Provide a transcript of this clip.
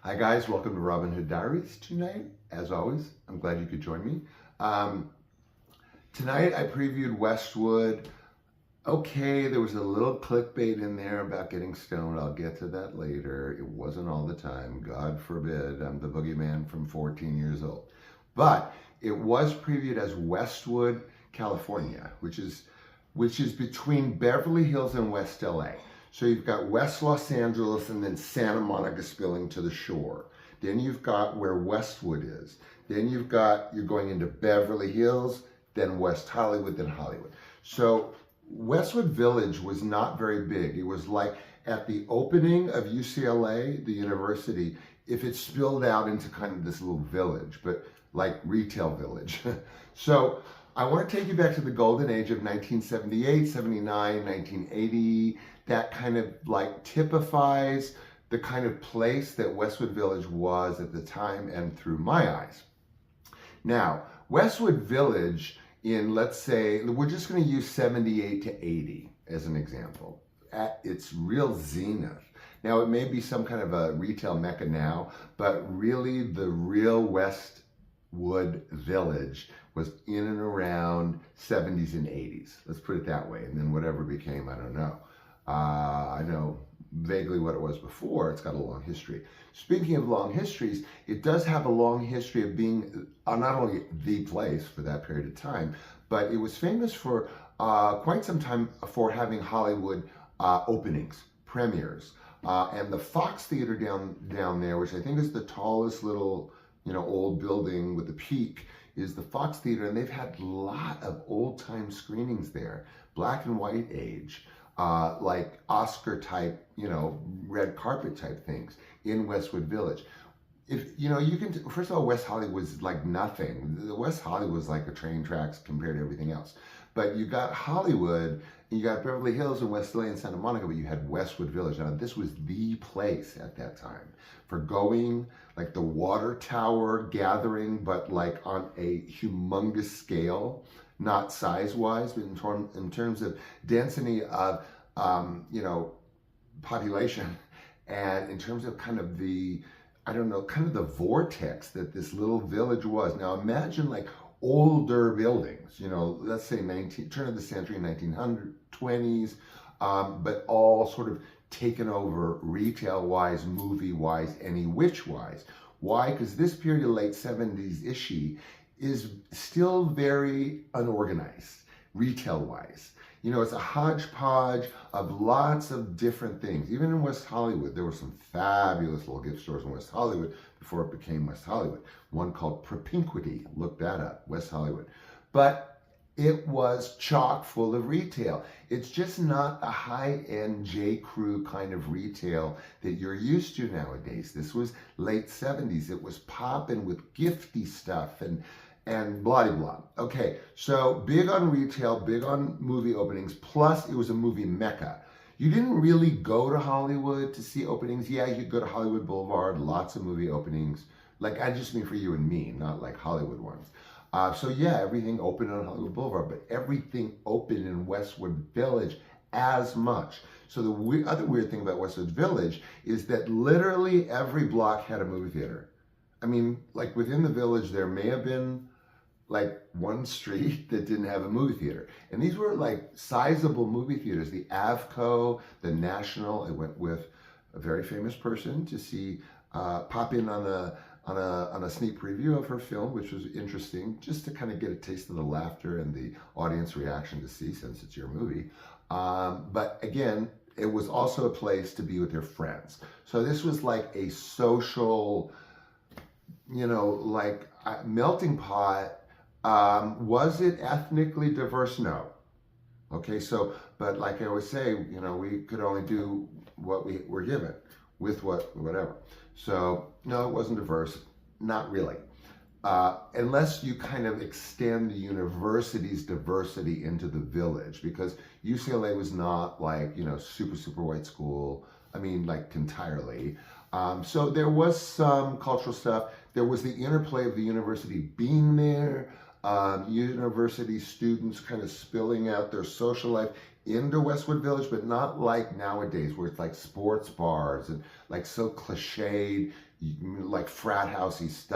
Hi guys, welcome to Robin Hood Diaries tonight. As always, I'm glad you could join me. Tonight I previewed Westwood. Okay, there was a little clickbait in there about getting stoned. I'll get to that later. It wasn't all the time. God forbid, I'm the boogeyman from 14 years old. But it was previewed as Westwood, California, which is between Beverly Hills and West LA. So you've got West Los Angeles and then Santa Monica spilling to the shore. Then you've got where Westwood is. Then you're going into Beverly Hills, then West Hollywood, then Hollywood. So Westwood Village was not very big. It was like at the opening of UCLA, the university, if it spilled out into kind of this little village, but like retail village. So I want to take you back to the golden age of 1978, 79, 1980. That kind of like typifies the kind of place that Westwood Village was at the time and through my eyes. Now, Westwood Village in, let's say, we're just going to use 78 to 80 as an example, at its real zenith. Now, it may be some kind of a retail mecca now, but really the real Westwood Village was in and around 70s and 80s. Let's put it that way. And then whatever became, I don't know. I know vaguely what it was before. It's got a long history. Speaking of long histories, it does have a long history of being not only the place for that period of time, but it was famous for quite some time for having Hollywood openings, premieres. And the Fox Theater down there, which I think is the tallest little, old building with the peak, is the Fox Theater, and they've had a lot of old-time screenings there, black and white age. Like Oscar type, red carpet type things in Westwood Village. If you can, first of all, West Hollywood was like nothing. The West Hollywood was like a train tracks compared to everything else. But you got Hollywood, and you got Beverly Hills and West LA and Santa Monica, but you had Westwood Village. Now this was the place at that time for going, like the water tower gathering, but like on a humongous scale. Not size-wise, but in terms of density of, population, and in terms of kind of the, kind of the vortex that this little village was. Now imagine like older buildings, let's say turn of the century, 1920s, but all sort of taken over retail-wise, movie-wise, any which-wise. Why? Because this period of late 70s-ishy is still very unorganized, retail-wise. It's a hodgepodge of lots of different things. Even in West Hollywood, there were some fabulous little gift stores in West Hollywood before it became West Hollywood. One called Propinquity, look that up, West Hollywood. But it was chock full of retail. It's just not the high-end J. Crew kind of retail that you're used to nowadays. This was late 70s. It was popping with gifty stuff and blah, blah, blah. Okay, so big on retail, big on movie openings, plus it was a movie mecca. You didn't really go to Hollywood to see openings. Yeah, you could go to Hollywood Boulevard, lots of movie openings. Like, I just mean for you and me, not like Hollywood ones. So yeah, everything opened on Hollywood Boulevard, but everything opened in Westwood Village as much. So the other weird thing about Westwood Village is that literally every block had a movie theater. I mean, like within the village, there may have been like one street that didn't have a movie theater. And these were like sizable movie theaters. The Avco, the National, I went with a very famous person to see, pop in on a sneak preview of her film, which was interesting, just to kind of get a taste of the laughter and the audience reaction to see, since it's your movie. But again, it was also a place to be with your friends. So this was like a social, like melting pot. Was it ethnically diverse? No. Okay, so, but like I always say, we could only do what we were given with whatever. So, no, it wasn't diverse. Not really. Unless you kind of extend the university's diversity into the village, because UCLA was not like, super white school. I mean, like entirely. So there was some cultural stuff. There was the interplay of the university being there, university students kind of spilling out their social life into Westwood Village, but not like nowadays where it's like sports bars and like so cliched, like frat housey stuff.